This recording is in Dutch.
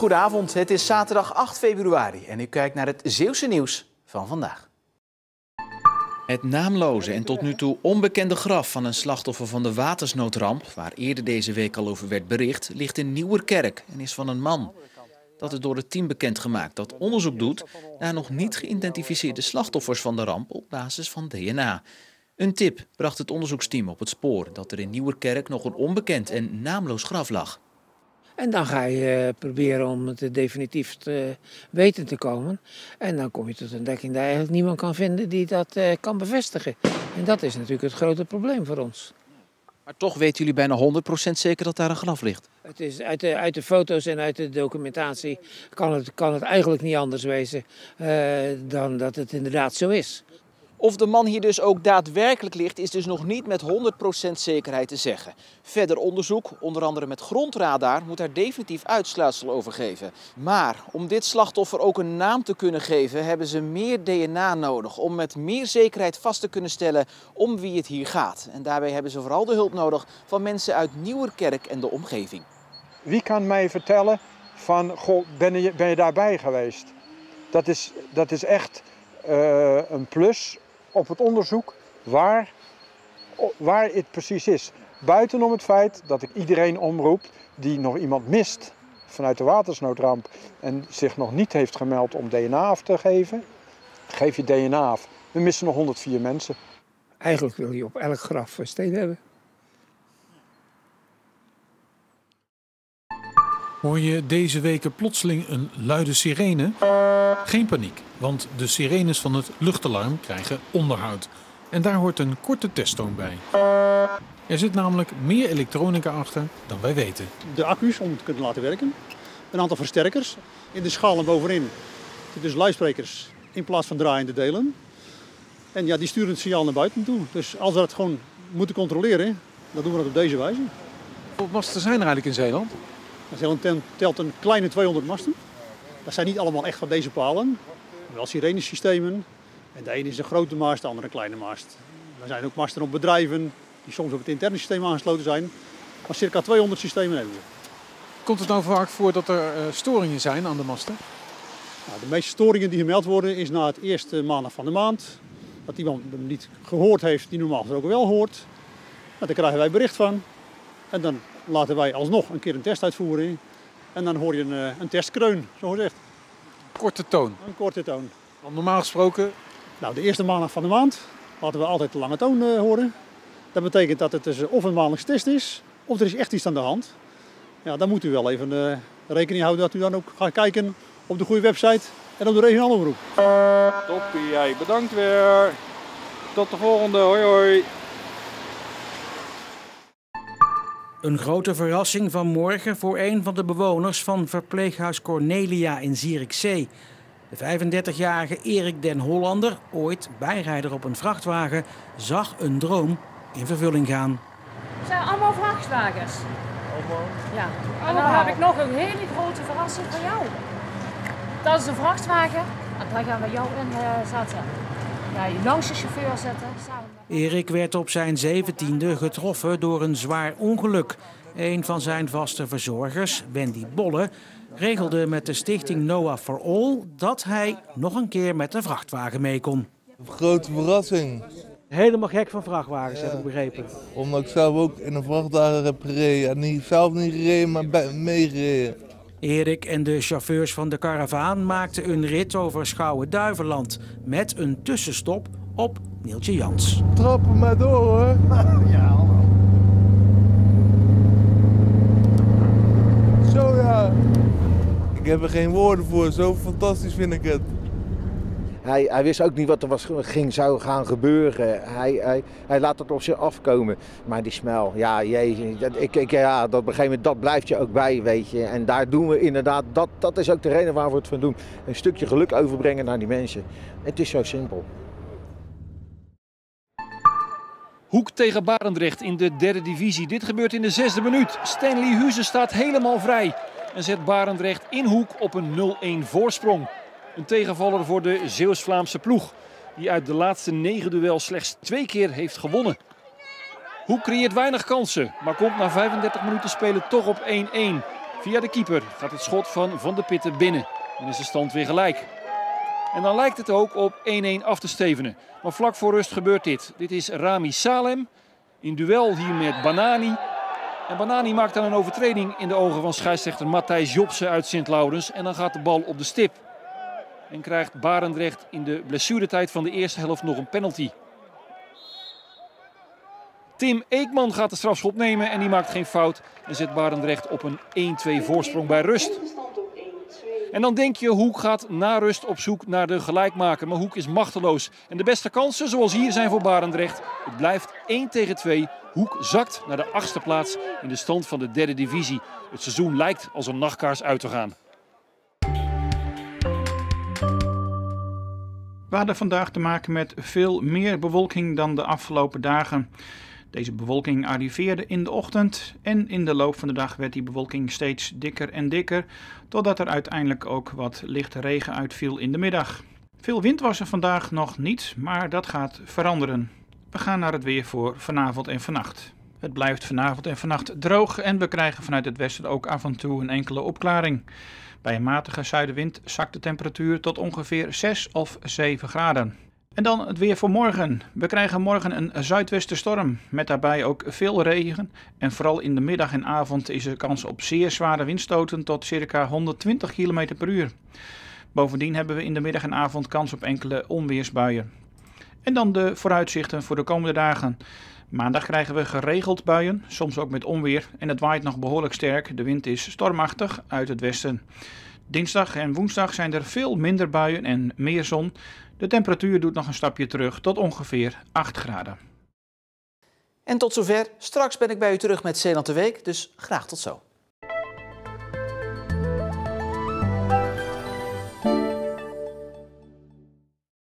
Goedenavond, het is zaterdag 8 februari en u kijkt naar het Zeeuwse nieuws van vandaag. Het naamloze en tot nu toe onbekende graf van een slachtoffer van de watersnoodramp, waar eerder deze week al over werd bericht, ligt in Nieuwerkerk en is van een man. Dat is door het team bekendgemaakt dat onderzoek doet naar nog niet geïdentificeerde slachtoffers van de ramp op basis van DNA. Een tip bracht het onderzoeksteam op het spoor dat er in Nieuwerkerk nog een onbekend en naamloos graf lag. En dan ga je proberen om het definitief te weten te komen. En dan kom je tot een ontdekking dat eigenlijk niemand kan vinden die dat kan bevestigen. En dat is natuurlijk het grote probleem voor ons. Maar toch weten jullie bijna 100% zeker dat daar een graf ligt? Het is uit de foto's en uit de documentatie kan het eigenlijk niet anders wezen dan dat het inderdaad zo is. Of de man hier dus ook daadwerkelijk ligt, is dus nog niet met 100% zekerheid te zeggen. Verder onderzoek, onder andere met grondradar, moet daar definitief uitsluitsel over geven. Maar om dit slachtoffer ook een naam te kunnen geven, hebben ze meer DNA nodig. Om met meer zekerheid vast te kunnen stellen om wie het hier gaat. En daarbij hebben ze vooral de hulp nodig van mensen uit Nieuwerkerk en de omgeving. Wie kan mij vertellen van, goh, ben je daarbij geweest? Dat is echt een plus op het onderzoek waar het precies is. Buitenom het feit dat ik iedereen omroep die nog iemand mist vanuit de watersnoodramp en zich nog niet heeft gemeld om DNA af te geven, geef je DNA af. We missen nog 104 mensen. Eigenlijk wil je op elk graf een steen hebben. Hoor je deze weken plotseling een luide sirene? Geen paniek, want de sirenes van het luchtalarm krijgen onderhoud. En daar hoort een korte testtoon bij. Er zit namelijk meer elektronica achter dan wij weten. De accu's om het te kunnen laten werken. Een aantal versterkers. In de schalen bovenin zitten dus luidsprekers in plaats van draaiende delen. En ja, die sturen het signaal naar buiten toe. Dus als we dat gewoon moeten controleren, dan doen we dat op deze wijze. Hoeveel masten zijn er eigenlijk in Zeeland? Zeeland telt een kleine 200 masten. Dat zijn niet allemaal echt van deze palen. Wel sirenesystemen. En de ene is een grote mast, de andere een kleine mast. Er zijn ook masten op bedrijven die soms op het interne systeem aangesloten zijn. Maar circa 200 systemen hebben we. Komt het nou vaak voor dat er storingen zijn aan de masten? Nou, de meeste storingen die gemeld worden is na het eerste maandag van de maand. Dat iemand hem niet gehoord heeft die normaal gesproken wel hoort. Nou, daar krijgen wij bericht van. En dan laten wij alsnog een keer een test uitvoeren. En dan hoor je een testkreun, zo gezegd. Korte toon. Een korte toon. Want normaal gesproken? Nou, de eerste maandag van de maand laten we altijd de lange toon horen. Dat betekent dat het dus of een maandelijkse test is, of er is echt iets aan de hand. Ja, dan moet u wel even rekening houden dat u dan ook gaat kijken op de goede website en op de regionale omroep. Toppie, jij bedankt weer. Tot de volgende, hoi hoi. Een grote verrassing vanmorgen voor een van de bewoners van verpleeghuis Cornelia in Zierikzee. De 35-jarige Erik den Hollander, ooit bijrijder op een vrachtwagen, zag een droom in vervulling gaan. Het zijn allemaal vrachtwagens. Allemaal? Ja. En dan heb ik nog een hele grote verrassing voor jou. Dat is een vrachtwagen en daar gaan we jou in zetten. Ja, je langs de chauffeur zetten. Erik werd op zijn 17e getroffen door een zwaar ongeluk. Een van zijn vaste verzorgers, Wendy Bolle, regelde met de stichting Noah for All dat hij nog een keer met de vrachtwagen mee kon. Een grote verrassing. Helemaal gek van vrachtwagens, heb ik begrepen. Omdat ik zelf ook in een vrachtwagen heb gereden. En zelf niet gereden, maar meegereden. Erik en de chauffeurs van de karavaan maakten een rit over Schouwen-Duiveland met een tussenstop op Neeltje Jans. Trappen maar door hoor. Ja, hallo. Zo ja. Ik heb er geen woorden voor, zo fantastisch vind ik het. Hij wist ook niet wat er zou gaan gebeuren. Hij laat het op zich afkomen. Maar die smel, ja, jezus, dat op een gegeven moment, dat blijft je ook bij, weet je. En daar doen we inderdaad, dat is ook de reden waar we het van doen. Een stukje geluk overbrengen naar die mensen. Het is zo simpel. Hoek tegen Barendrecht in de derde divisie. Dit gebeurt in de 6e minuut. Stanley Huze staat helemaal vrij en zet Barendrecht in Hoek op een 0-1 voorsprong. Een tegenvaller voor de Zeeuws-Vlaamse ploeg, die uit de laatste 9 duels slechts 2 keer heeft gewonnen. Hoek creëert weinig kansen, maar komt na 35 minuten spelen toch op 1-1. Via de keeper gaat het schot van Van der Pitten binnen. En is de stand weer gelijk. En dan lijkt het ook op 1-1 af te stevenen. Maar vlak voor rust gebeurt dit. Dit is Rami Salem in duel hier met Banani. En Banani maakt dan een overtreding in de ogen van scheidsrechter Matthijs Jobsen uit Sint-Laurens. En dan gaat de bal op de stip. En krijgt Barendrecht in de blessuretijd van de eerste helft nog een penalty. Tim Eekman gaat de strafschop nemen en die maakt geen fout. En zet Barendrecht op een 1-2 voorsprong bij rust. En dan denk je, Hoek gaat na rust op zoek naar de gelijkmaker. Maar Hoek is machteloos. En de beste kansen, zoals hier, zijn voor Barendrecht. Het blijft 1-2. Hoek zakt naar de 8e plaats in de stand van de 3e divisie. Het seizoen lijkt als een nachtkaars uit te gaan. We hadden vandaag te maken met veel meer bewolking dan de afgelopen dagen. Deze bewolking arriveerde in de ochtend en in de loop van de dag werd die bewolking steeds dikker en dikker, totdat er uiteindelijk ook wat lichte regen uitviel in de middag. Veel wind was er vandaag nog niet, maar dat gaat veranderen. We gaan naar het weer voor vanavond en vannacht. Het blijft vanavond en vannacht droog en we krijgen vanuit het westen ook af en toe een enkele opklaring. Bij een matige zuidenwind zakt de temperatuur tot ongeveer 6 of 7 graden. En dan het weer voor morgen. We krijgen morgen een zuidwestenstorm met daarbij ook veel regen. En vooral in de middag en avond is er kans op zeer zware windstoten tot circa 120 km per uur. Bovendien hebben we in de middag en avond kans op enkele onweersbuien. En dan de vooruitzichten voor de komende dagen. Maandag krijgen we geregeld buien, soms ook met onweer. En het waait nog behoorlijk sterk. De wind is stormachtig uit het westen. Dinsdag en woensdag zijn er veel minder buien en meer zon. De temperatuur doet nog een stapje terug tot ongeveer 8 graden. En tot zover. Straks ben ik bij u terug met Zeeland de Week, dus graag tot zo.